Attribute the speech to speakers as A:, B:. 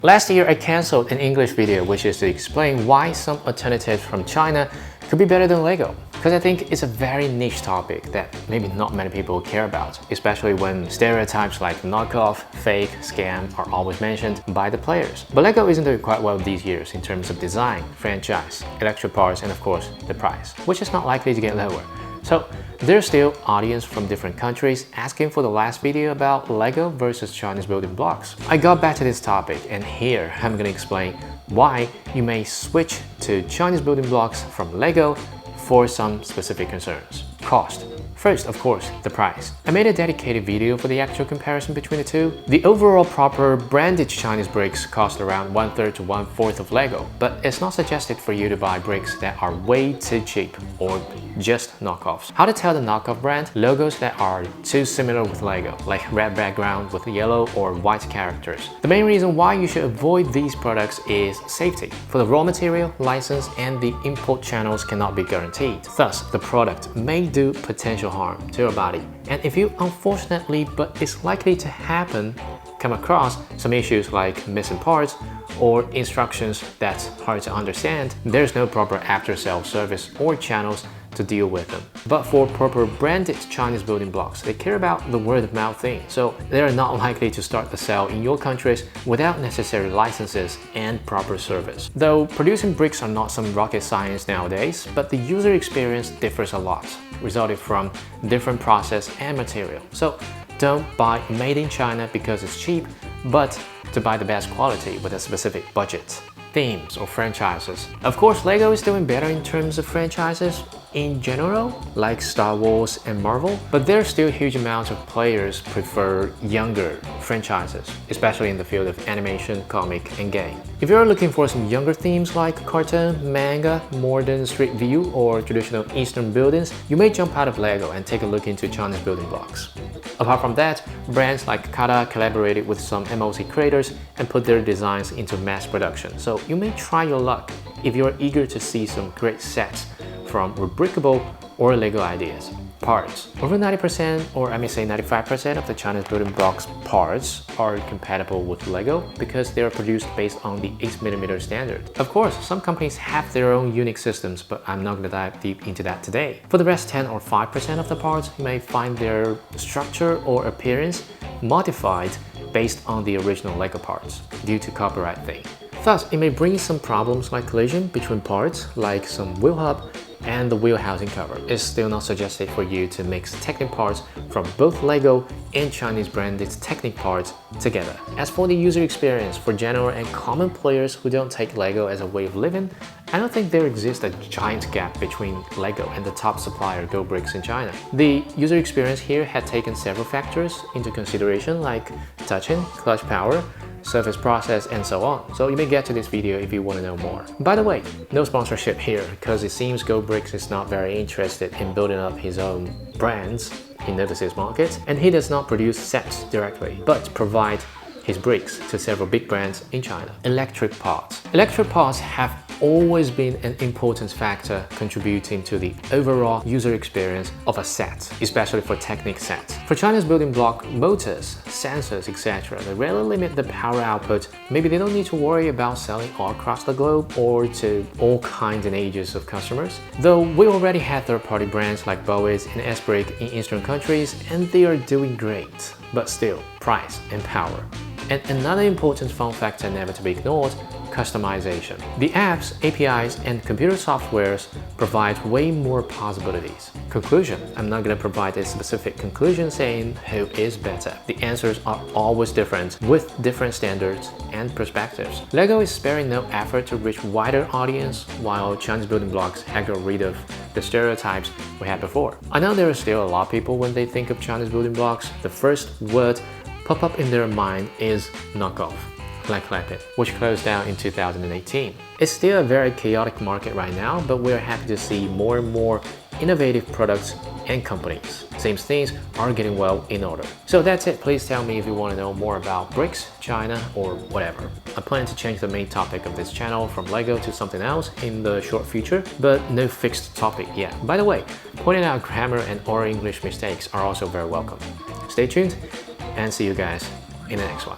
A: Last year, I cancelled an English video which is to explain why some alternatives from China could be better than LEGO. Because I think it's a very niche topic that maybe not many people care about, especially when stereotypes like knockoff, fake, scam are always mentioned by the players. But LEGO isn't doing quite well these years in terms of design, franchise, electric parts, and of course the price, which is not likely to get lower. So there's still audience from different countries asking for the last video about LEGO versus Chinese building blocks. I got back to this topic and here I'm gonna explain why you may switch to Chinese building blocks from LEGO for some specific concerns. Cost. First, of course, the price. I made a dedicated video for the actual comparison between the two. The overall proper branded Chinese bricks cost around 1/3 to 1/4 of LEGO, but it's not suggested for you to buy bricks that are way too cheap or just knockoffs. How to tell the knockoff brand? Logos that are too similar with LEGO, like red background with yellow or white characters. The main reason why you should avoid these products is safety. For the raw material, license, and the import channels cannot be guaranteed. Thus, the product may do potential harm to your body. And if you unfortunately, but it's likely to happen, come across some issues like missing parts or instructions that's hard to understand, there's no proper after-sales service or channels to deal with them. But for proper branded Chinese building blocks, they care about the word-of-mouth thing, so they're not likely to start the sale in your countries without necessary licenses and proper service. Though producing bricks are not some rocket science nowadays, but the user experience differs a lot, resulting from different process and material. So don't buy made in China because it's cheap, but to buy the best quality with a specific budget. Themes or franchises. Of course, LEGO is doing better in terms of franchises in general, like Star Wars and Marvel, but there's still huge amounts of players prefer younger franchises, especially in the field of animation, comic, and game. If you're looking for some younger themes like cartoon, manga, modern street view, or traditional Eastern buildings, you may jump out of LEGO and take a look into Chinese building blocks. Apart from that, brands like Kata collaborated with some MOC creators and put their designs into mass production, so you may try your luck if you're eager to see some great sets from Rebrickable or LEGO ideas. Parts. Over 90%, or I may say 95% of the Chinese building blocks parts are compatible with LEGO because they are produced based on the 8mm standard. Of course, some companies have their own unique systems, but I'm not gonna dive deep into that today. For the rest 10 or 5% of the parts, you may find their structure or appearance modified based on the original LEGO parts due to copyright thing. Thus, it may bring some problems like collision between parts, like some wheel hub and the wheel housing cover. It's still not suggested for you to mix Technic parts from both LEGO and Chinese branded Technic parts together. As for the user experience, for general and common players who don't take LEGO as a way of living, I don't think there exists a giant gap between LEGO and the top supplier Go Bricks in China. The user experience here had taken several factors into consideration like touching, clutch power, surface process, and so on. So you may get to this video if you want to know more. By the way, no sponsorship here because it seems Go Bricks is not very interested in building up his own brands in the overseas market, and he does not produce sets directly, but provide his bricks to several big brands in China. Electric parts. Electric parts have always been an important factor contributing to the overall user experience of a set, especially for Technic sets. For China's building block motors, sensors, etc., they rarely limit the power output. Maybe they don't need to worry about selling all across the globe or to all kinds and ages of customers. Though we already have third-party brands like Bowies and S-Brick in Eastern countries, and they are doing great. But still, price and power. And another important fun factor never to be ignored, customization. The apps, APIs, and computer softwares provide way more possibilities. Conclusion. I'm not going to provide a specific conclusion saying who is better. The answers are always different with different standards and perspectives. LEGO is sparing no effort to reach wider audience, while Chinese building blocks have got rid of the stereotypes we had before. I know there are still a lot of people when they think of Chinese building blocks, the first word pop up in their mind is knockoff, like Lepid, which closed down in 2018. It's still a very chaotic market right now, but we're happy to see more and more innovative products and companies. Same things are getting well in order. So that's it. Please tell me if you want to know more about bricks, China, or whatever. I plan to change the main topic of this channel from LEGO to something else in the short future, but no fixed topic yet. By the way, pointing out grammar and oral English mistakes are also very welcome. Stay tuned and see you guys in the next one.